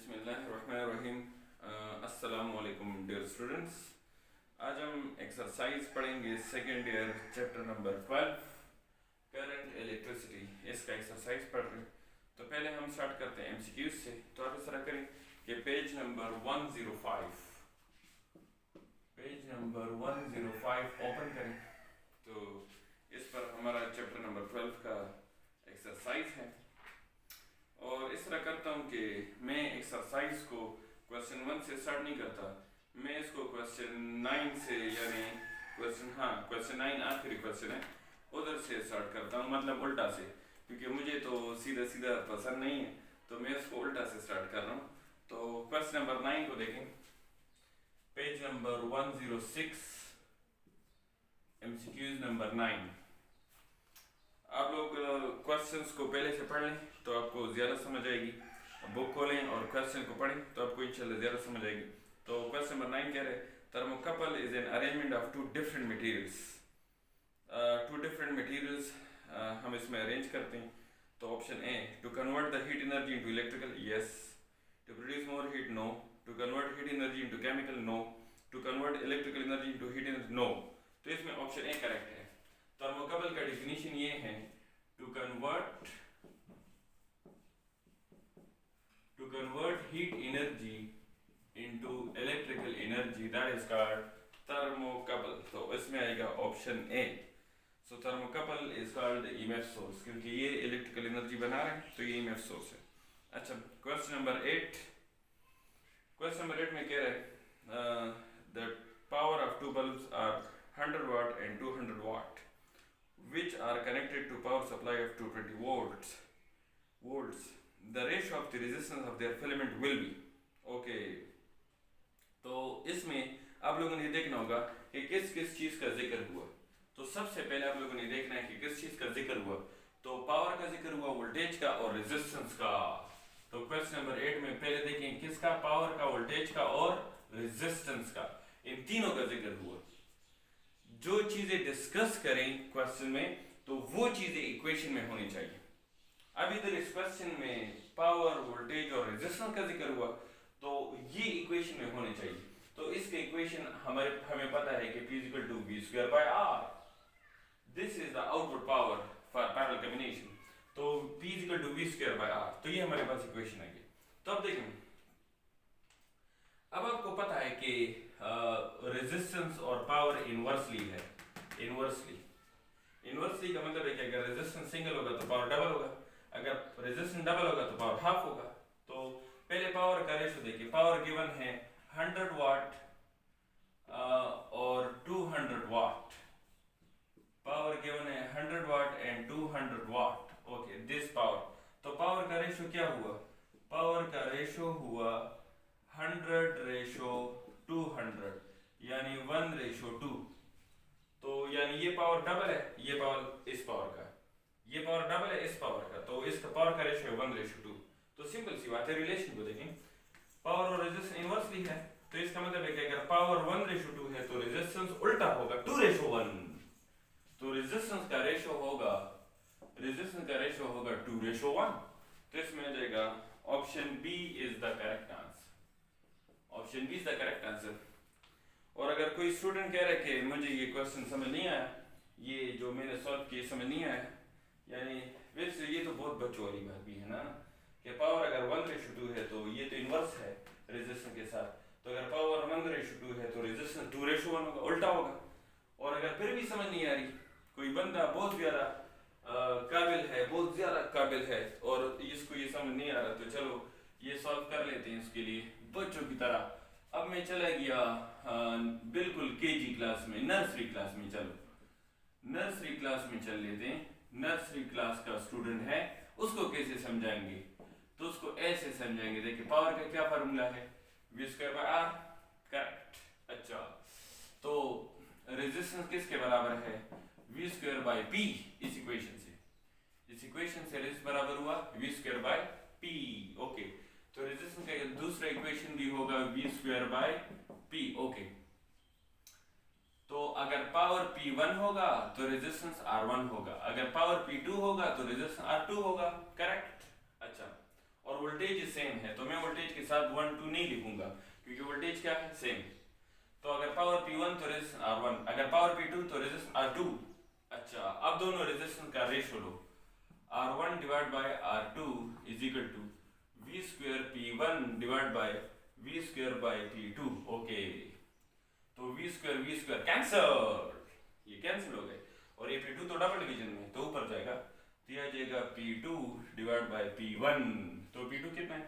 बिस्मिल्लाहिर्रहमानिर्रहीम। अस्सलाम वालेकुम डियर स्टूडेंट्स। आज हम एक्सरसाइज पढ़ेंगे second year chapter number 12 current electricity. इसका एक्सरसाइज पढ़ रहे हैं। तो पहले हम स्टार्ट करते हैं एमसीक्यूज से। तो आप इस तरह करें कि पेज नंबर 105 ओपन करें। तो इस पर हमारा चैप्टर नंबर 12 का एक्सरसाइज है। और इस तरह करता हूँ कि मैं एक्सरसाइज को क्वेश्चन 1 से स्टार्ट नहीं करता, मैं इसको क्वेश्चन 9 से, यानी क्वेश्चन 9 आखिरी क्वेश्चन है, उधर से स्टार्ट करता हूँ, मतलब उल्टा से, क्योंकि मुझे तो सीधा सीधा पसंद नहीं है, तो मैं इसको उल्टा से स्टार्ट कर रहा हूँ। तो क्वेश्चन नंबर 9 को देखें, पेज नंबर 106, एमसीक्यूज नंबर 9। आप लोग क्वेश्चंस को पहले से पढ़ लें तो आपको ज़्यादा समझ आएगी। बुक खोलें और क्वेश्चन को पढ़ें तो आपको इंशाल्लाह ज़्यादा समझ आएगी। तो क्वेश्चन नंबर 9 कह रहे हैं, thermocouple is an arrangement of two different materials. हम इसमें अरेंज करते हैं। तो option A, to convert the heat energy into electrical, yes. To produce more heat, no. To convert heat energy into chemical, no. To convert electrical energy into heat energy, no. तो इसमें option A correct है। Thermocouple का definition ये है, to convert heat energy into electrical energy, that is called thermocouple. तो इसमें आएगा option A. So thermocouple is called EMF source, क्योंकि ये इलेक्ट्रिकल एनर्जी बना रहे हैं तो ये ईएमएफ सोर्स है। अच्छा, क्वेश्चन नंबर 8। क्वेश्चन नंबर 8 में कह रहे हैं the power of two bulbs are 100 watt and 200 watt, which are connected to power supply of 220 volts. The ratio of the resistance of their filament will be, okay. तो इसमें आप लोगों ने देखना होगा कि किस किस चीज़ का जिक्र हुआ। तो सबसे पहले आप लोगों ने देखना है कि किस चीज़ का जिक्र हुआ। तो पावर का जिक्र हुआ, वोल्टेज का और रेजिस्टेंस का। तो क्वेश्चन नंबर 8 में पहले देखें किसका, पावर का, वोल्टेज का और रेजिस्टेंस का, इन तीनों का जिक्र हुआ। जो चीजें डिस्कस करें क्वेश्चन में तो वो चीजें इक्वेशन में होनी चाहिए। अब इधर इस क्वेश्चन में पावर, वोल्टेज और रेजिस्टेंस का जिक्र हुआ, तो ये इक्वेशन में होने चाहिए। तो इसके इक्वेशन हमें पता है कि P = V²/R। This is the output power for parallel combination. तो P = V²/R, तो ये हमारे पास इक्वेशन है। तो अब देखें, अब आपको पता है कि रेजिस्टेंस और पावर इनवर्सली है। इनवर्सली का मतलब है कि अगर रेजिस्टेंस सिंगल होगा तो पावर डबल होगा, अगर रेजिस्टेंस डबल होगा तो पावर हाफ होगा। तो पहले पावर का रेशो देखिए। पावर गिवन है 100 वाट और 200 वाट। पावर गिवन है 100 watt and 200 watt, okay, this power. तो पावर का रेशो क्या हुआ? पावर का रेशो हुआ 100:200, यानी 1:2। तो यानी ये पावर डबल है, ये पावर इस पावर का, ये पावर डबल है इस पावर का, तो इसका पावर का रेशो है 1:2। तो सिंपल सी बात है, रिलेशन को देखें, पावर और रेजिस्टेंस इनवर्सली है, तो इसका मतलब है कि अगर पावर 1:2 है तो रेजिस्टेंस उल्टा होगा 2:1। तो रेजिस्टेंस का रेशो होगा 2:1। तो इसमें आ जाएगा option B is the correct answer. Option B is the correct answer. और अगर कोई स्टूडेंट कह रहा है कि मुझे ये क्वेश्चन समझ नहीं आया, ये जो मैंने सॉल्व किए समझ नहीं आया, यानी वैसे ये तो बहुत बच्चों वाली बात भी है ना, कि पावर अगर 1:2 है तो ये तो इनवर्स है रेजिस्टेंस के साथ, तो अगर पावर 1:2 है तो रेजिस्टेंस 2:1 होगा, उल्टा होगा। और अगर फिर भी समझ नहीं आ रही, कोई बंदा बहुत ज़्यादा काबिल है, बहुत ज़्यादा काबिल है, और इसको ये समझ नहीं आ रहा, तो चलो ये सॉल्व कर लेते हैं इसके लिए बच्चों की तरह। अब मैं चला गया बिल्कुल केजी क्लास में, नर्सरी क्लास में। चलो नर्सरी क्लास में चल लेते हैं। नर्सरी क्लास का स्टूडेंट है, उसको कैसे समझाएंगे? तो उसको ऐसे समझाएंगे, देखिए पावर का क्या फार्मूला है, V²/R, करेक्ट। अच्छा, तो रेजिस्टेंस किसके बराबर है? V²/P। इस इक्वेशन से रेजिस्टेंस बराबर हुआ V²/P, ओके। तो रेजिस्टेंस का दूसरा इक्वेशन भी होगा V²/P, ओके। तो अगर पावर P1 होगा तो रेजिस्टेंस R1 होगा, अगर पावर P2 होगा तो रेजिस्टेंस R2 होगा, करेक्ट। अच्छा, और वोल्टेज सेम है तो मैं वोल्टेज के साथ 1 2 नहीं लिखूंगा क्योंकि वोल्टेज क्या है सेम। तो अगर पावर P1 तो रेजिस्टेंस R1, अगर पावर P2 तो रेजिस्टेंस R2। अच्छा अब दोनों रेजिस्टेंस का रेशियो लो, R1 divide by R2 is equal to V square P1 divide by V square by P2। Okay तो V स्क्वायर कैंसल, ये कैंसिल हो गए और ये P2 तो डबल डिवीजन में तो ऊपर जाएगा, दिया जाएगा P2 डिवाइड बाय P1। तो P2 कितना है,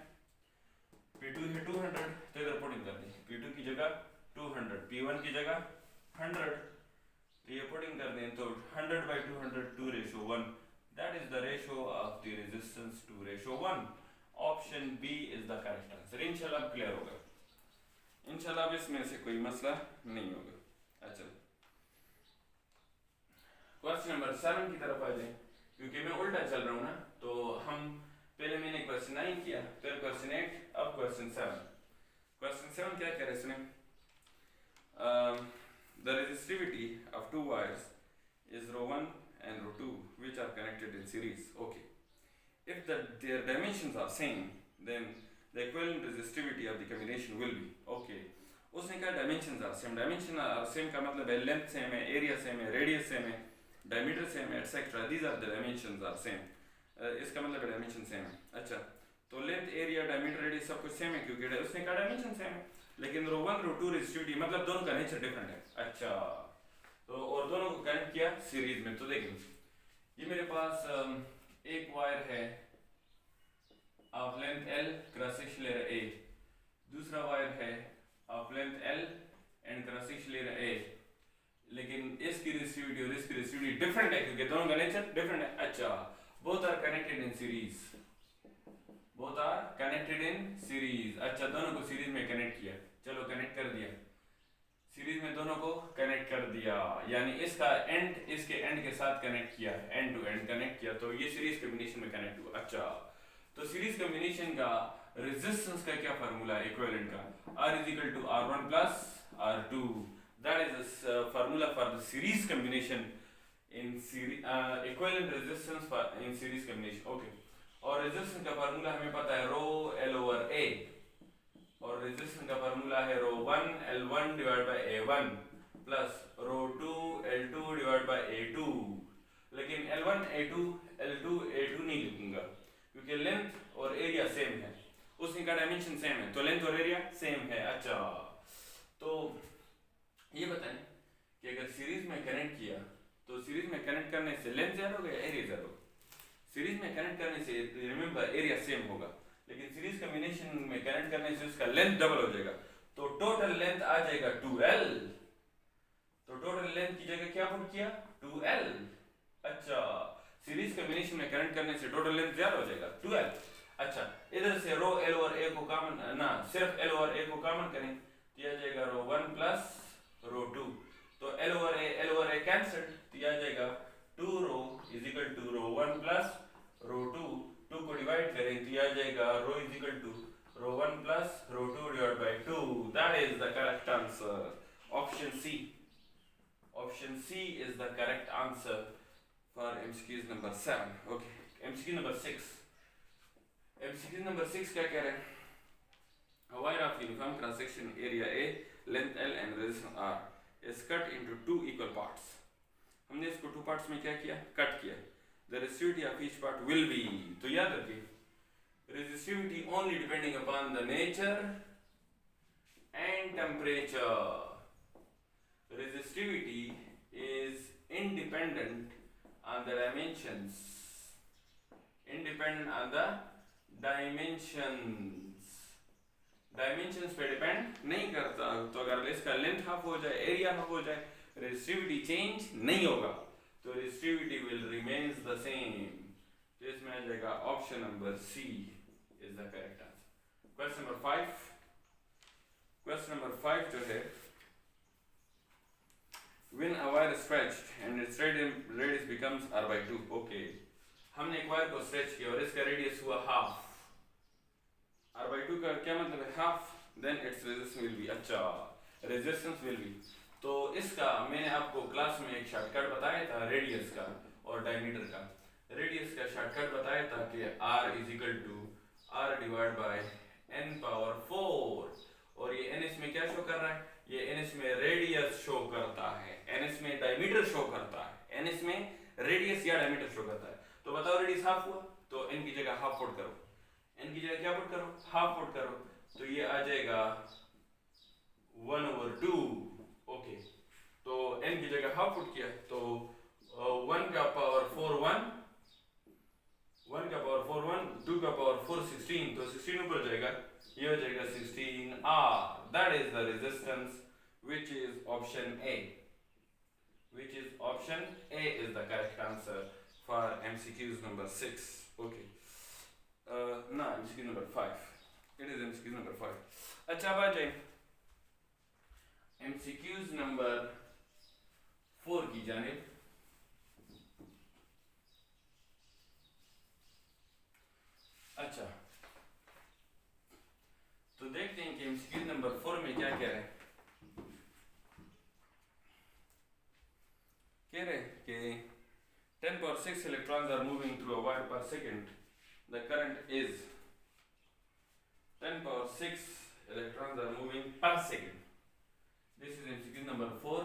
P2 है 200 तो इधर पुटिंग कर दें, P2 की जगह 200, P1 की जगह 100 तो ये पुटिंग कर दें तो 100 by 200 2:1, that is the ratio of the resistance 2:1। Option B is the correct answer. इंशाल्लाह क्लियर होगा, इंशाल्लाह इसमें से कोई मसला नहीं होगा। अच्छा क्वेश्चन नंबर 7 की तरफ आ जाए, क्योंकि मैं उल्टा चल रहा हूँ ना, तो हम पहले मैंने क्वेश्चन 9 किया, फिर क्वेश्चन 8, अब क्वेश्चन 7। क्वेश्चन 7 क्या कह रहे इसने, the resistivity of two wires is ρ1 and ρ2 which are connected in series। okay, if their dimensions are same then the equivalent resistivity of the combination will be। okay, उसने कहा dimensions are same, dimension are same का मतलब है length same है, area same है, radius same है, diameter same है, etc। these are the dimensions are same। इसका मतलब है dimension same है। अच्छा तो length, area, diameter, radius सब कुछ same है क्योंकि उसने कहा dimension same है, लेकिन ρ1 ρ2 रेजिस्टिविटी मतलब दोनों का नेचर डिफरेंट है। अच्छा तो और दोनों को कनेक्ट किया सीरीज में। तो देखिए ये मेरे पास एक वायर है of length L cross section ले रहा A, दूसरा वायर है of length L and cross section ले रहा A, लेकिन इसकी रेजिस्टिविटी और इसकी रेजिस्टिविटी डिफरेंट है क्योंकि दोनों का नेचर डिफरेंट है। अच्छा both are connected in series, both are connected in series. अच्छा दोनों को सीरीज में कनेक्ट किया, चलो कनेक्ट कर दिया, सीरीज में दोनों को कनेक्ट कर दिया, यानी इसका एंड इसके एंड के साथ कनेक्ट किया, एंड टू एंड कनेक्ट किया, तो ये सीरीज कॉम्बिनेशन में कनेक्ट हुआ। अच्छा तो सीरीज कॉम्बिनेशन का रेजिस्टेंस का क्या फार्मूला है इक्विवेलेंट का, R is equal to R1 plus R2, that is the formula for the series combination in series equivalent resistance for in series combination। okay, और रेजिस्टेंस का फार्मूला हमें पता है रो L over A, और resistance का formula है ρ1 L1 divide by A1 plus ρ2 L2 divide by A2, लेकिन L1 A2 L2 A2 नहीं लिखूंगा क्योंकि लेंथ और एरिया सेम है, उसकी का डायमेंशन सेम है तो लेंथ और एरिया सेम है। अच्छा तो ये बताएं कि अगर सीरीज में कनेक्ट किया तो सीरीज में कनेक्ट करने से लेंथ ज्यादा होगा या एरिया ज्यादा होगा, सीरीज में कनेक्ट करने से रिमेंबर एरिया सेम होगा, लेकिन सीरीज कॉम्बिनेशन में कनेक्ट करने से उसका लेंथ डबल हो जाएगा, तो टोटल लेंथ आ जाएगा 2L, तो टोटल लेंथ की जगह क्या पुट किया 2L। अच्छा सीरीज कॉम्बिनेशन में कनेक्ट करने से टोटल लेंथ ज्यादा हो जाएगा 2L। अच्छा इधर से रो L और A को कॉमन ना, सिर्फ L और A को कॉमन करें तो आ जाएगा ρ1 प्लस ρ2, तो L और A कैंसिल तो आ जाएगा 2 rho is equal to ρ1 plus ρ2, 2 को डिवाइड करें तो आ जाएगा rho is equal to ρ1 plus ρ2 divide by 2, that is the correct answer. Option C, option C is the correct answer for MCQ number 7। Okay MCQ number 6, MCQ number 6 क्या कह रहे हैं, a wire of uniform cross section area A, length L and resistance R is cut into two equal parts। हमने इसको 2 parts में क्या किया, cut किया। The resistivity of each part will be, तो याद रखिए resistivity only depending upon the nature and temperature। Resistivity is independent on the dimensions, independent on the dimensions, dimensions पे डिपेंड नहीं करता, तो अगर इसका लेंथ हाफ हो जाए, एरिया हाफ हो जाए, resistivity चेंज नहीं होगा, तो resistivity will remains the same। तो इसमें आ जाएगा option number C is the correct answer. Question number 5, question number 5 जो है, when a wire is stretched and its radius becomes R/2। okay, हमने एक वायर को स्ट्रेच किया और इसका रेडियस हुआ हाफ, R/2 का क्या मतलब है half, then its resistance will be। अच्छा resistance will be, तो इसका मैंने आपको क्लास में एक शॉर्टकट बताया था रेडियस का और डायमीटर का। रेडियस का शॉर्टकट बताया था कि R is equal to R divide by n power 4, और ये n इसमें क्या शो कर रहा है, ये n इसमें रेडियस शो करता है, n इसमें डायमीटर शो करता है, n इसमें रेडियस या डायमीटर शो करता है। तो बताओ रेडियस हाफ हुआ, तो n की जगह हाफ पुट करो, n की जगह क्या पुट करो, हाफ पुट करो, तो ये आ जाएगा 1/2। ओके, तो n की जगह हाफ पुट किया तो 1 का पावर 4 1, 1 का पावर 4 1, 2 का पावर 4 16, तो 16 ऊपर जाएगा, ये हो जाएगा 16R। That is the resistance which is option A, which is option A is the correct answer for MCQs number 6. Okay, no, MCQ number 5, it is MCQ number 5। अच्छा अब आ जाए MCQs number 4 की जानिब। अच्छा, तो देखते हैं कि MCQ नंबर 4 में क्या कह रहे हैं। कह रहे कि 10 power 6 electrons are moving through a wire per second. The current is 10 power 6 electrons are moving per second. This is MCQ number 4।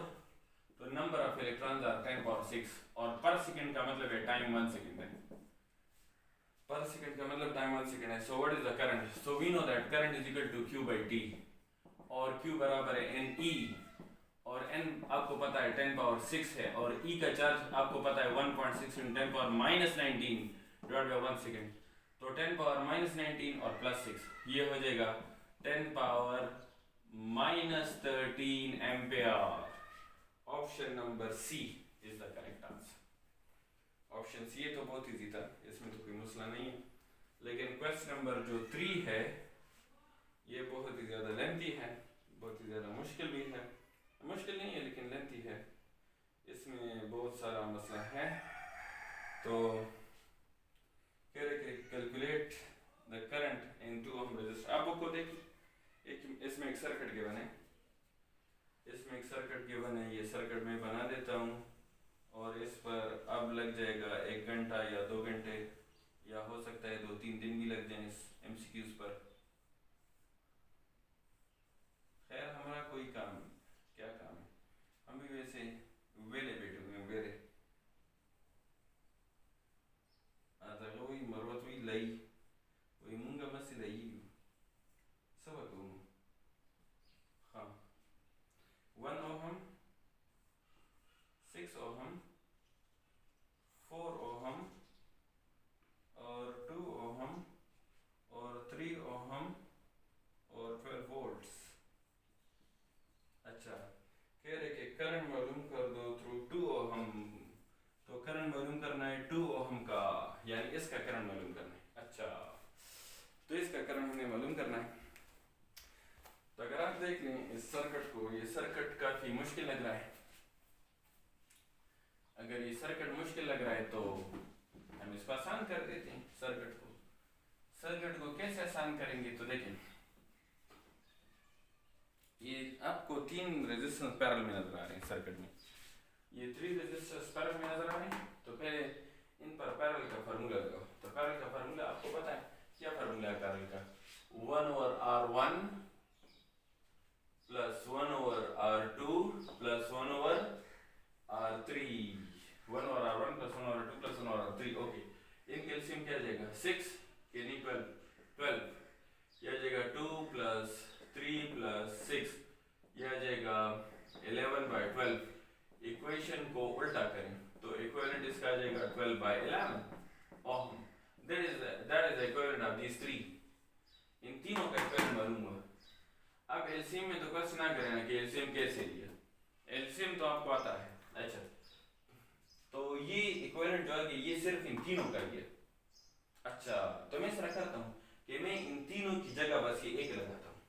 तो number of electrons are 10 power 6 और per second का मतलब है time 1 second है। Per second का मतलब time 1 second है। So what is the current? So we know that current is equal to Q by T और Q बराबर है NE, और n आपको पता है 10 पावर 6 है, और e का चार्ज आपको पता है 1.6 × 10 पावर -19 डिवाइड बाय 1 सेकेंड, तो 10 पावर -19 और +6 ये हो जाएगा 10 power -13 ampere. Option number C is the correct answer. Option C तो बहुत इजी था, इसमें तो कोई मसला नहीं है, लेकिन क्वेश्चन नंबर जो 3 है ये बहुत ही ज़्यादा लेंथी है, बहुत ही ज़्यादा मुश्किल भी है, मुश्किल नहीं है लेकिन लेंथी है, इसमें बहुत सारा मसला है। तो कह रहे कि calculate the current in 2 ohm resistor. आप बुक को देखिए, इसमें एक सर्किट गिवन है, इसमें एक सर्किट गिवन है, ये सर्किट मैं बना देता हूँ और इस पर अब लग जाएगा 1 घंटा या 2 घंटे, या हो सकता है 2-3 दिन भी लग जाए इस MCQs पर। खैर हमारा कोई काम, क्या काम है, हम भी वैसे वेले बैठे हुए हैं, वेले वही मरवत हुई लई वही मूंगा मसी लई सब तुम। हाँ 1 ohm, 6 ohm, 4 ohm और 2 ohm और 3 ohm और 12 volts। अच्छा, कह रहे कि करंट मालूम कर दो थ्रू 2 ohm, तो करंट मालूम करना है 2 ohm का, यानी इसका करंट मालूम करना है। अच्छा, तो इसका करंट हमें मालूम करना है। तो अगर आप देख लें इस सर्किट को, ये सर्किट काफी मुश्किल लग रहा है, अगर ये सर्किट मुश्किल लग रहा है तो हम इसको आसान कर देते हैं। सर्किट को कैसे आसान करेंगे, तो देखें ये आपको 3 रेजिस्टेंस पैरेलल में नजर आ रहे हैं सर्किट में, ये 3 रेजिस्टेंस पैरेलल में नजर आ रहे हैं। तो पहले इन पर पैरेलल का फार्मूला लगाओ। तो पैरेलल का फार्मूला आपको पता है, क्या फार्मूला है पैरेलल का, 1/R1 plus 1/R2 plus 1/R3, 1/R1 plus 1/R2 plus 1/R3। Okay, इनके एलसीएम क्या आ जाएगा, 6 के नी 12, यह आ जाएगा 2 प्लस 3 प्लस 6, यह आ जाएगा 11/12। इक्वेशन को उल्टा करें तो इक्विवेलेंट इसका आ जाएगा 12/11 ओम। That is equivalent of these 3। इन तीनों का इक्विवेलेंट मालूम हुआ। अब एलसीएम में तो क्वेश्चन ना करें ना कि एलसीएम कैसे लिया, एलसीएम तो आपको आता है। अच्छा, तो ये इक्विवेलेंट जो है कि ये सिर्फ इन तीनों का ही है। अच्छा, तो मैं इस तरह करता हूँ कि मैं इन तीनों की जगह बस ये 1 लगाता हूँ,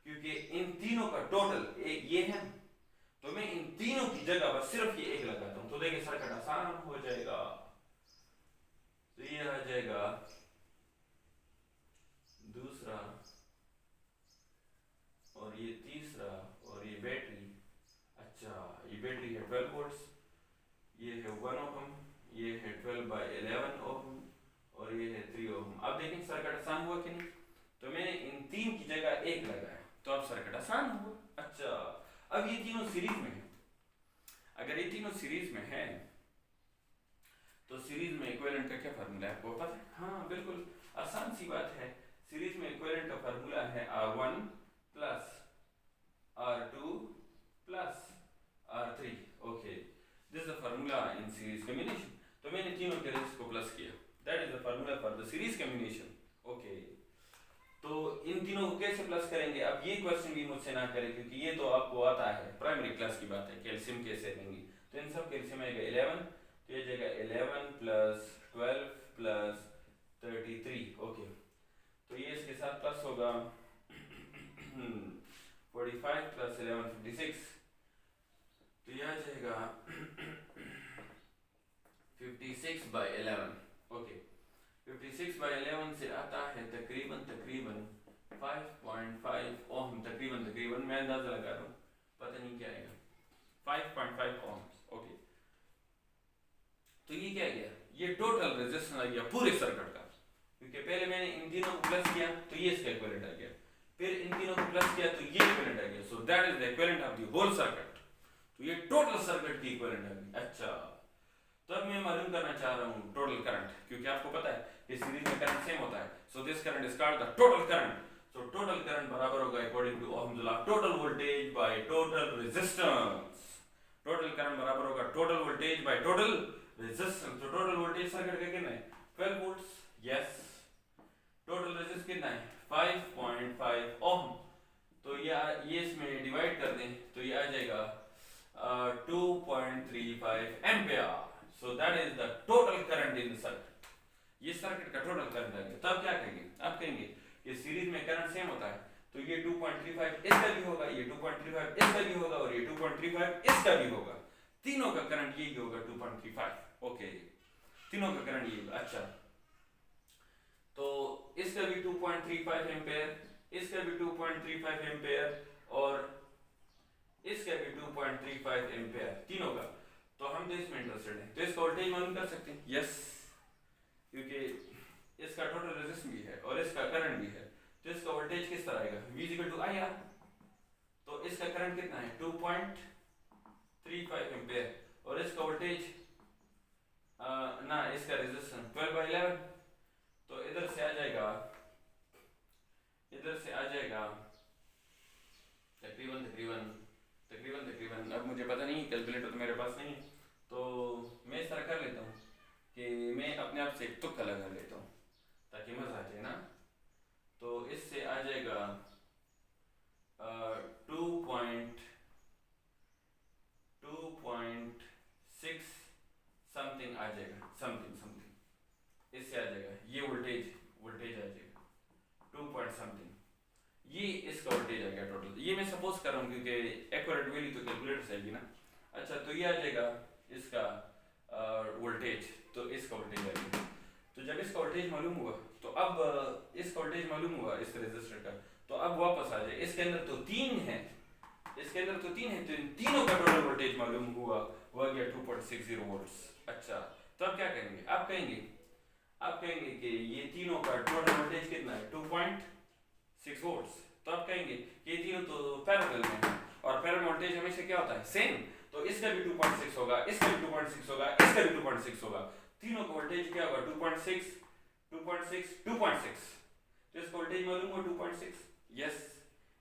क्योंकि इन तीनों का टोटल ये है, तो मैं इन तीनों की जगह बस सिर्फ ये 1 लगाता हूँ। तो देखिए सर्किट आसान हो जाएगा। तो ये आ जाएगा दूसरा और ये तीसरा और ये बैटरी। अच्छा, ये बैटरी है 12 वोल्ट्स, ये है 1 ओम, ये है 12/11 ओम और ये है 3 ओम। अब देखें सर्किट आसान हुआ कि नहीं। आसान हुआ। अच्छा, अब ये तीनों सीरीज में है, अगर ये तीनों सीरीज में है तो सीरीज में इक्विवेलेंट का क्या फार्मूला है आपको पता है? हाँ बिल्कुल आसान सी बात है, सीरीज में इक्विवेलेंट का फार्मूला है R1 plus R2 plus R3। Okay, this is the formula in series combination. तो मैंने तीनों के रेस को प्लस किया, that is the formula for the series combination. Okay, तो इन तीनों को कैसे प्लस करेंगे? अब ये क्वेश्चन भी मुझसे ना करें क्योंकि ये तो आपको आता है, प्राइमरी क्लास की बात है, कैल्शियम कैसे लेंगे। तो इन सब कैल्शियम आएगा 11, तो ये जाएगा 11 प्लस 12 प्लस 33। ओके, तो ये इसके साथ प्लस होगा 45 प्लस 11 56, तो ये आ जाएगा 56/11। ओके, 56/11 से आता है तकरीबन 5.5 ओम, तकरीबन मैं अंदाजा लगा रहा हूँ, पता नहीं क्या आएगा, 5.5 ओम। ओके, तो ये क्या गया, ये टोटल रेजिस्टेंस आ गया पूरे सर्किट का, क्योंकि पहले मैंने इन तीनों को प्लस किया तो ये इसका इक्विवेलेंट आ गया, फिर इन तीनों को प्लस किया तो ये इक्विवेलेंट आ गया, so that is the equivalent of the whole circuit. तो ये टोटल सर्किट की इक्विवेलेंट आ गई। अच्छा, तो अब मैं मालूम करना चाह रहा हूँ टोटल करंट, क्योंकि आपको पता है कि सीरीज में करंट सेम होता है, so this current is called the total current. So total current बराबर होगा according to Ohm's law total voltage by total resistance. Total current बराबर होगा total voltage by total resistance. तो टोटल वोल्टेज सर्किट का कितना है 12 वोल्ट्स, यस। टोटल रेजिस्टेंस कितना है 5.5 ओम, तो ये इसमें डिवाइड कर दें तो ये आ जाएगा 2.35 ampere. So that is the total current in the circuit. ये सर्किट का टोटल करंट आ गया। तब क्या कहेंगे, आप कहेंगे कि सीरीज में करंट सेम होता है, तो ये 2.35 इसका भी होगा, ये 2.35 इसका भी होगा और ये 2.35 इसका भी होगा, तीनों का करंट यही होगा 2.35। ओके, तीनों का करंट यही होगा। अच्छा, तो इसका भी 2.35 एम्पियर, इसका भी 2.35 एम्पियर और इसका भी 2.35 एम्पियर, तीनों का। तो हम तो इसमें इंटरेस्टेड हैं, तो इसका वोल्टेज मालूम कर सकते हैं, यस, क्योंकि इसका टोटल रेजिस्टेंस भी है और इसका करंट भी है, तो इसका वोल्टेज किस तरह आएगा V = IR। तो इसका करंट कितना है 2.35 एम्पियर और इसका वोल्टेज ना इसका रेजिस्टेंस 12/11, तो इधर से आ जाएगा तकरीबन अब मुझे पता नहीं, कैलकुलेटर तो मेरे पास नहीं है, तो मैं इस तरह कर लेता हूँ कि मैं अपने आप से एक तुक्का लगा लेता हूँ ताकि मजा आ जाए ना। तो इससे आ जाएगा 2.6 समथिंग आ जाएगा, समथिंग इससे आ जाएगा, ये वोल्टेज आ जाएगा 2 पॉइंट समथिंग, ये इसका वोल्टेज आ गया टोटल। ये मैं सपोज कर रहा हूँ क्योंकि एक्यूरेट वैल्यू तो कैलकुलेटर से आएगी ना। अच्छा, तो ये आ जाएगा इसका वोल्टेज, तो इसका वोल्टेज आ गया। तो जब इसका वोल्टेज मालूम हुआ तो अब इसका वोल्टेज मालूम हुआ इस रेजिस्टर का, तो अब वापस आ जाए, इसके अंदर तो 3 है, तो इन तीनों का टोटल वोल्टेज मालूम हुआ, वो आ गया 2.60 वोल्ट्स। अच्छा, तो अब क्या करेंगे, आप कहेंगे कि ये तीनों का टोटल वोल्टेज कितना है 2.6 वोल्ट्स। तो आप कहेंगे कि ये तीनों तो पैरेलल में है और पैरेलल वोल्टेज हमेशा क्या होता है सेम, तो इसका भी 2.6 होगा, इसका भी 2.6 होगा, इसका भी 2.6 होगा, तीनों का वोल्टेज क्या होगा 2.6 2.6 2.6। तो इसका वोल्टेज मालूम हुआ 2.6, यस।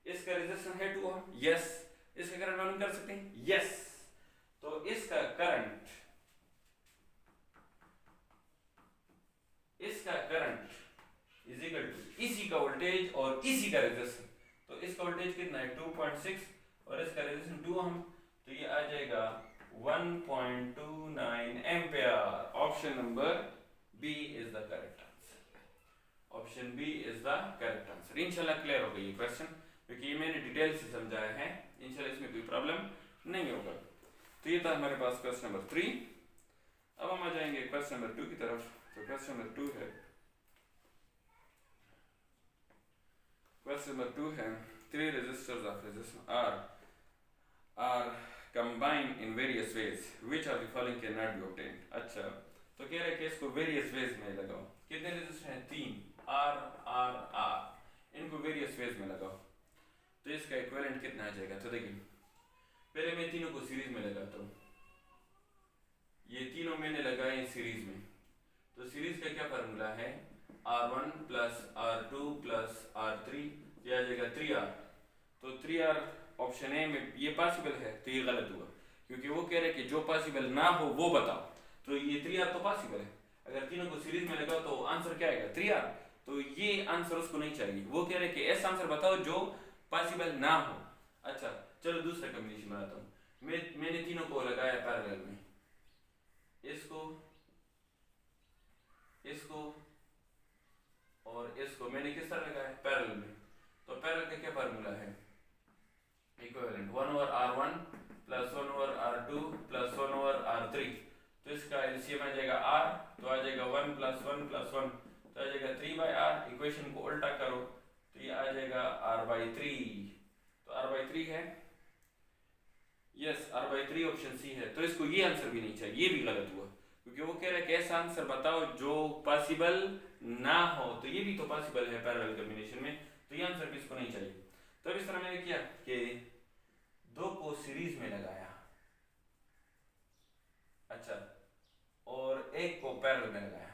इसका रेजिस्टेंस है 2 ओम, यस। इसका करंट मालूम कर सकते हैं, यस। तो इसका करंट इज इक्वल टू इसी का वोल्टेज और इसी का रेजिस्टेंस, तो इसका वोल्टेज कितना है 2.6 और इसका रेजिस्टेंस 2 ओम, तो ये आ जाएगा 1.29 ampere. Option number B is the correct answer, option B is the correct answer. इंशाल्लाह क्लियर हो गई ये क्वेश्चन, क्योंकि ये मैंने डिटेल से समझाया है, इंशाल्लाह इसमें कोई प्रॉब्लम नहीं होगा। तो ये था हमारे पास क्वेश्चन नंबर 3। अब हम आ जाएंगे क्वेश्चन नंबर 2 की तरफ। तो क्वेश्चन नंबर 2 है, three resistors of resistance are combined in various ways, which of the following cannot be obtained। अच्छा, तो कह रहे हैं कि इसको various ways में लगाओ। कितने रेजिस्टर हैं 3, R, इनको various ways में लगाओ। तो तो इसका इक्विवेलेंट कितना आ जाएगा। तो देखिए पहले मैं तीनों को सीरीज में लगाता हूँ, ये तीनों मैंने लगाए सीरीज में। तो सीरीज का क्या फार्मूला है, R1 plus R2 plus R3, ये आ जाएगा 3R। तो 3R ऑप्शन ए में ये पॉसिबल है, तो ये गलत हुआ क्योंकि वो कह रहे कि जो पॉसिबल ना हो वो बताओ। तो ये 3R तो पॉसिबल है, अगर तीनों को सीरीज में लगाओ तो आंसर क्या आएगा 3R। तो ये आंसर उसको नहीं चाहिए, वो कह रहे कि ऐसा आंसर बताओ जो पॉसिबल ना हो। अच्छा चलो दूसरा कॉम्बिनेशन बनाता हूँ। मैंने तीनों को लगाया पैरेलल में, इसको इसको और इसको मैंने किस तरह लगाया पैरेलल में। तो पैरेलल का क्या फार्मूला है, equivalent 1/R1 plus 1/R2 plus 1/R3। तो इसका एलसीएम आ जाएगा R, तो आ जाएगा 1 प्लस 1 प्लस 1, तो आ जाएगा 3/R। इक्वेशन को उल्टा करो तो ये आ जाएगा R/3। तो R/3 है, यस R/3 ऑप्शन सी है। तो इसको ये आंसर भी नहीं चाहिए, ये भी गलत हुआ क्योंकि वो कह रहा है कि ऐसा आंसर बताओ जो पॉसिबल ना हो। तो ये भी तो पॉसिबल है पैरेलल कॉम्बिनेशन में, तो ये आंसर भी इसको नहीं चाहिए। तो इस तरह मैंने किया कि दो को सीरीज में लगाया, अच्छा, और एक को पैरेलल में लगाया।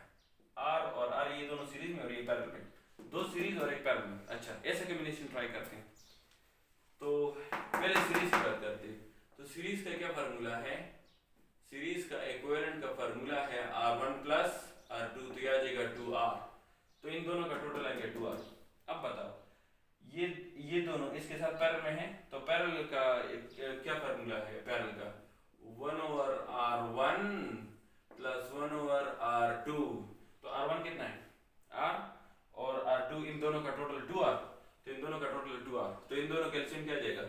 R और R ये दोनों सीरीज में और ये पैरेलल में, दो सीरीज और एक पैरेलल में। अच्छा ऐसा कॉम्बिनेशन ट्राई करते हैं। तो पहले सीरीज की बात करते हैं। तो सीरीज का क्या फार्मूला है, सीरीज का इक्विवेलेंट का फार्मूला है R1 प्लस R2, तो यह आ जाएगा 2R। तो इन दोनों का टोटल आ गया 2R। अब बताओ ये दोनों इसके साथ पैरेलल में है, तो पैरेलल का क्या फार्मूला है, पैरेलल का 1/R1 प्लस 1/R2। तो R1 कितना है R, और R2 इन दोनों का टोटल 2R। तो इन दोनों का टोटल 2R, तो इन दोनों का एलसीएम क्या आ जाएगा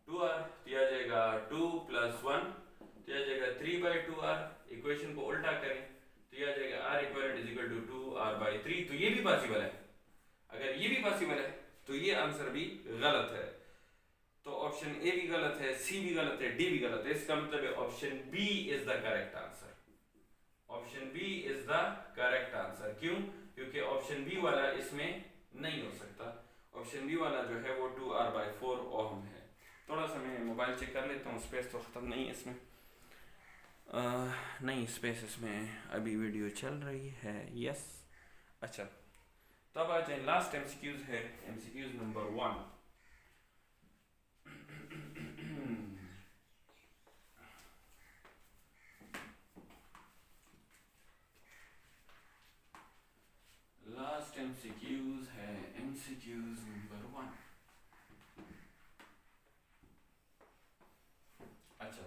2R। तो यह आ जाएगा 2 प्लस 1, तो यह आ जाएगा 3/2R। इक्वेशन को उल्टा करें तो यह आ जाएगा R equivalent is equal to 2R/3। तो ये भी पॉसिबल है, अगर ये भी पॉसिबल है तो ये आंसर भी गलत है। तो ऑप्शन ए भी गलत है, सी भी गलत है, डी भी गलत है। इसका मतलब है option B is the correct answer. Option B is the correct answer. क्यों, क्योंकि ऑप्शन बी वाला इसमें नहीं हो सकता। ऑप्शन बी वाला जो है वो 2R/4 ओम है। थोड़ा सा मैं मोबाइल चेक कर लेता हूँ, स्पेस तो ख़त्म नहीं है इसमें। नहीं स्पेस इसमें अभी वीडियो चल रही है, यस। अच्छा तो अब आ जाए लास्ट एमसीक्यूज है, एमसीक्यूज नंबर 1। लास्ट एमसीक्यूज है एमसीक्यूज नंबर 1। अच्छा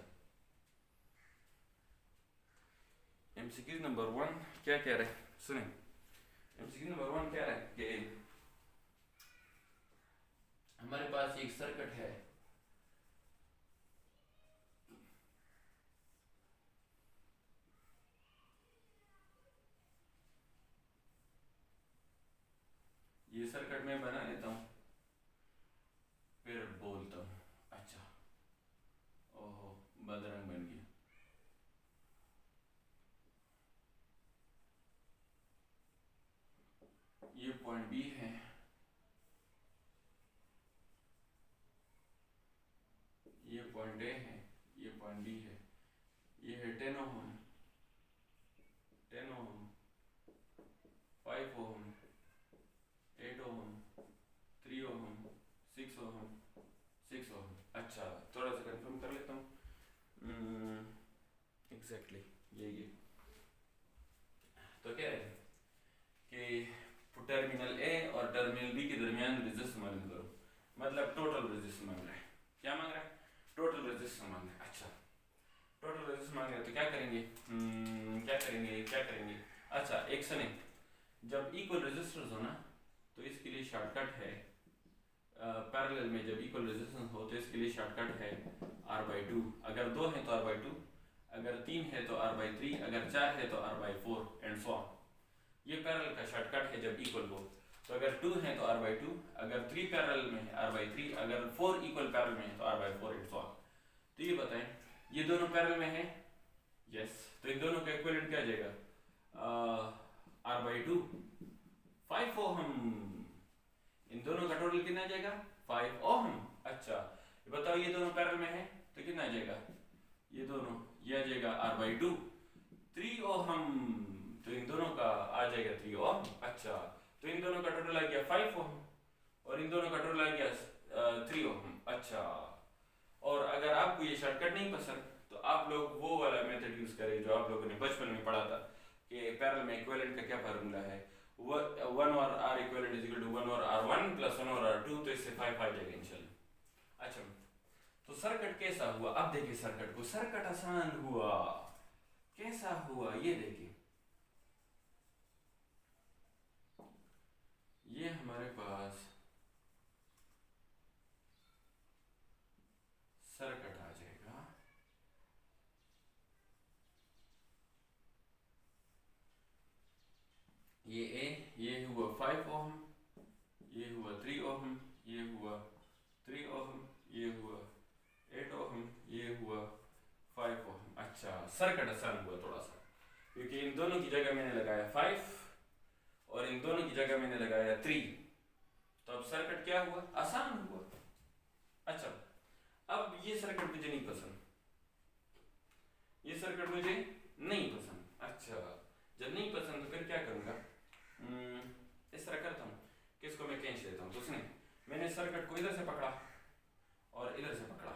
एमसीक्यूज नंबर 1 क्या कह रहे हैं, सुने। एमसीक्यू नंबर 1 क्या है कि हमारे पास एक सर्किट है, ये सर्किट मैं बना लेता हूँ फिर बोलता हूँ। अच्छा ओहो बदरंग बन गया। ये पॉइंट बी है, ये पॉइंट ए है, ये पॉइंट बी है। ये है 10 ओम, 10 ओम, 5 ओम, 8 ओम, 3 ओम, 6 ओम, 6 ओम। अच्छा थोड़ा सा कंफर्म कर लेता हूँ एग्जैक्टली ये तो क्या है कि टर्मिनल ए और टर्मिनल बी के दरमियान रेजिस्टेंस मालूम करो, मतलब टोटल रेजिस्टेंस मांग रहा है। क्या मांग रहा है, टोटल रेजिस्टेंस मांग रहा है। अच्छा टोटल रेजिस्टेंस मांग रहा है तो क्या करेंगे, क्या करेंगे। अच्छा एक सुने, जब इक्वल रेजिस्टेंस हो ना तो इसके लिए शॉर्टकट है, पैरेलल में जब इक्वल रेजिस्टेंस हो तो इसके लिए शॉर्टकट है R/2। अगर 2 है तो R/2, अगर 3 है तो R/3, अगर 4 है तो R/4 एंड सो ऑन। ये पैरेलल का शॉर्टकट है जब इक्वल हो। तो अगर 2 है तो R/2, अगर 3 पैरेलल में है R/3, अगर 4 इक्वल पैरेलल में है तो R/4 एंड सो ऑन। तो ये बताएं ये दोनों पैरेलल में है, यस, तो इन दोनों का इक्विवेलेंट क्या आ जाएगा R/2 5 ओम। इन दोनों का टोटल कितना आ जाएगा 5 ओम। अच्छा बताओ ये दोनों पैरेलल में है तो कितना आ जाएगा, ये दोनों ये आ जाएगा R/2 3 ओम, तो इन दोनों का आ जाएगा 3 ओम। अच्छा तो इन दोनों का टोटल आ गया 5 ओम और इन दोनों का टोटल आ गया 3 ओम। अच्छा और अगर आपको ये शॉर्टकट नहीं पसंद तो आप लोग वो वाला मेथड यूज करें जो आप लोगों ने बचपन में पढ़ा था कि पैरेलल में इक्विवेलेंट का क्या फार्मूला है, 1 और R equivalent is equal to 1 और R1 प्लस 1 और R2, तो इससे 5 आ जाएगा इंशाल्लाह। अच्छा तो सर्किट कैसा हुआ, अब देखिए सर्किट को, सर्किट आसान हुआ, कैसा हुआ ये देखिए, ये हमारे पास सर्किट आ जाएगा, ये ए, ये हुआ 5 ओम, ये हुआ 3 ओम, ये हुआ 3 ओम, ये हुआ 8 ओम, ये हुआ 5 ओम। अच्छा सर्किट आसान हुआ थोड़ा सा क्योंकि इन दोनों की जगह मैंने लगाया 5 और इन दोनों की जगह मैंने लगाया 3, तो अब सर्किट क्या हुआ, आसान हुआ। अच्छा अब ये सर्किट मुझे नहीं पसंद, ये सर्किट मुझे नहीं पसंद। अच्छा जब नहीं पसंद तो फिर क्या करूंगा, इस तरह करता हूँ कि इसको मैं खींच लेता हूँ। तो उसने मैंने सर्किट को इधर से पकड़ा और इधर से पकड़ा,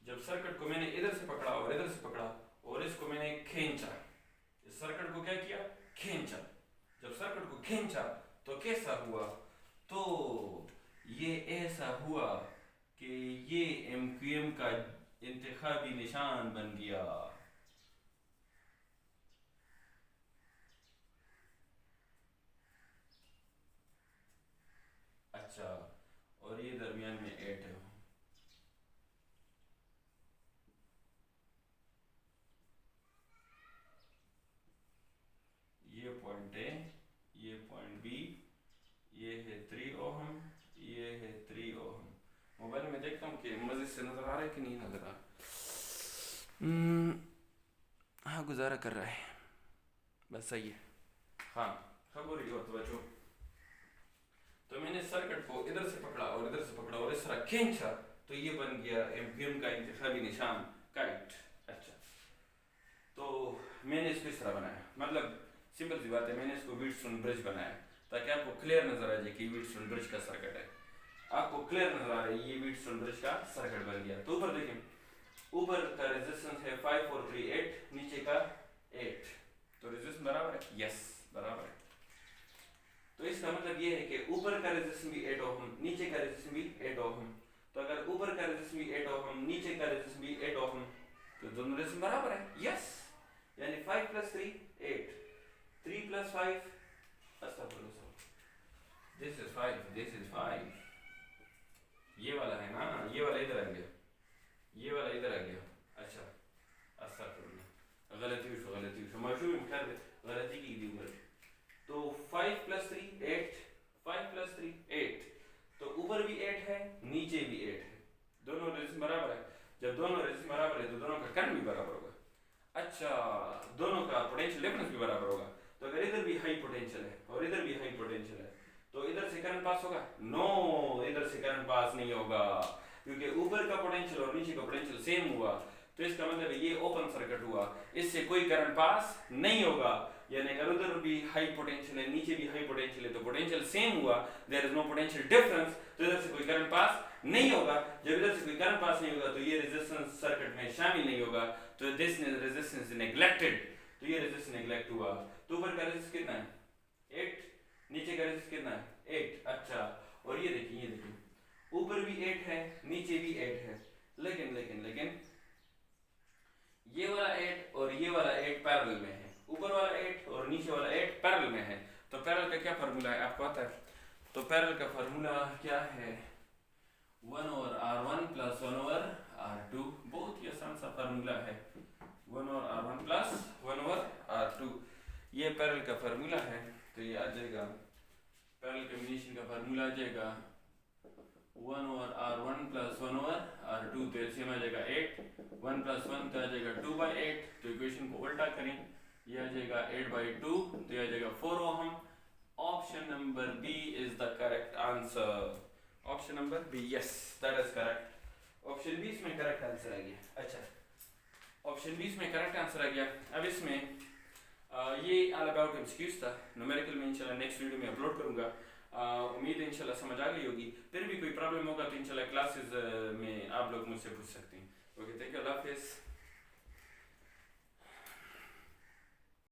जब सर्किट को मैंने इधर से पकड़ा और इधर से पकड़ा और इसको मैंने खींचा, इस सर्किट को क्या किया, खींचा, जब सर्किट को खींचा तो कैसा हुआ, तो ये ऐसा हुआ कि ये MQM का इंतखाबी निशान बन गया। अच्छा और ये दरमियान में 8 है, ये पॉइंट ए, ये पॉइंट बी, ये है 3 ओम, ये है 3 ओम। मोबाइल में देखता हूँ कि मजे से नजर आ रहा है कि नहीं नजर आ रहा, हाँ गुजारा कर रहा है, बस सही है, हाँ खबर ही हो तो बचो। तो मैंने सर्किट को इधर से पकड़ा और इधर से पकड़ा और इस तरह खींचा तो ये बन गया MQM का इंतखाबी निशान काइट। अच्छा तो मैंने इसको इस तरह बनाया, मतलब सिंपल सी बात है, मैंने इसको व्हीटस्टोन ब्रिज बनाया ताकि आपको क्लियर नजर आ जाए कि व्हीटस्टोन ब्रिज का सर्किट है, आपको क्लियर नजर आ रहा है ये व्हीटस्टोन ब्रिज का सर्किट बन गया। तो ऊपर देखें, ऊपर का रेजिस्टेंस है 5 और 3 8, नीचे का 8, तो रेजिस्टेंस बराबर है, यस बराबर है। तो इसका मतलब ये है कि ऊपर का रेजिस्टेंस भी 8 ओम, नीचे का रेजिस्टेंस भी 8 ओम, तो अगर ऊपर का रेजिस्टेंस भी 8 ओम, नीचे का रेजिस्टेंस भी 8 ओम, तो दोनों रेजिस्टेंस बराबर है, यस, यानी 5 + 3 8, 3 + 5 दिस इज 5, दिस इज 5, ये वाला है ना, ये वाला इधर आ गया, ये वाला इधर आ गया। अच्छा अस्तगफिरुल्लाह, गलती माशूम खैर गलती की दी उम्र। तो 5 + 3 8, 5 + 3 8, तो ऊपर भी 8 है नीचे भी 8 है, दोनों रेजिस्टेंस बराबर है, जब दोनों रेजिस्टेंस बराबर है तो दोनों का करंट भी बराबर होगा। अच्छा दोनों का पोटेंशियल डिफरेंस भी बराबर होगा, तो अगर इधर भी हाई पोटेंशियल है और इधर भी हाई पोटेंशियल है तो इधर से करंट पास होगा, नो इधर से करंट पास नहीं होगा क्योंकि ऊपर का पोटेंशियल और नीचे का पोटेंशियल सेम हुआ, तो इसका मतलब ये ओपन सर्किट हुआ, इससे कोई करंट पास नहीं होगा, यानी अगर उधर भी हाई पोटेंशियल है नीचे भी हाई पोटेंशियल है तो पोटेंशियल सेम हुआ, there is no potential difference, तो इधर से कोई करंट पास नहीं होगा, जब इधर से कोई करंट पास नहीं होगा तो ये रेजिस्टेंस सर्किट में शामिल नहीं होगा, तो दिस रेजिस्टेंस नेग्लेक्टेड, तो ये रेजिस्टेंस नेग्लेक्ट हुआ। तो ऊपर का रेजिस्टेंस कितना है 8, नीचे का रेजिस्टेंस कितना है 8। अच्छा और ये देखिए ऊपर भी 8 है नीचे भी 8 है, लेकिन लेकिन लेकिन ये वाला 8 और ये वाला 8 पैरेलल में है, ऊपर वाला 8 और नीचे वाला 8 पैरेलल में है, तो पैरेलल का क्या फार्मूला है आपको आता है, तो पैरेलल का फार्मूला क्या है 1/R1 + 1/R2, बहुत ही आसान सा फार्मूला है, 1/R1 + 1/R2, ये पैरेलल का फार्मूला है। तो ये आ जाएगा पैरेलल कॉम्बिनेशन का फार्मूला आ जाएगा 1/R1 + 1/R2, तो एलसीएम आ जाएगा 8, 1 + 1 तो आ जाएगा 2/8, तो इक्वेशन को उल्टा करें ये आ जाएगा 8/2, तो ये आ जाएगा 4 ohm. Option number B is the correct answer, option number B, yes that is correct. Option B इसमें करेक्ट आंसर आ गया। अच्छा, ऑप्शन बी इसमें करेक्ट आंसर आ गया। अब इसमें ये ऑल अबाउट एमसीक्यूज था। न्यूमेरिकल में इंशाल्लाह नेक्स्ट वीडियो में अपलोड करूंगा। उम्मीद है इंशाल्लाह समझ आ गई होगी। फिर भी कोई प्रॉब्लम होगा तो इंशाल्लाह क्लासेस में आप लोग मुझसे पूछ सकते हैं। ओके, थैंक यू, अल्लाह हाफिज़।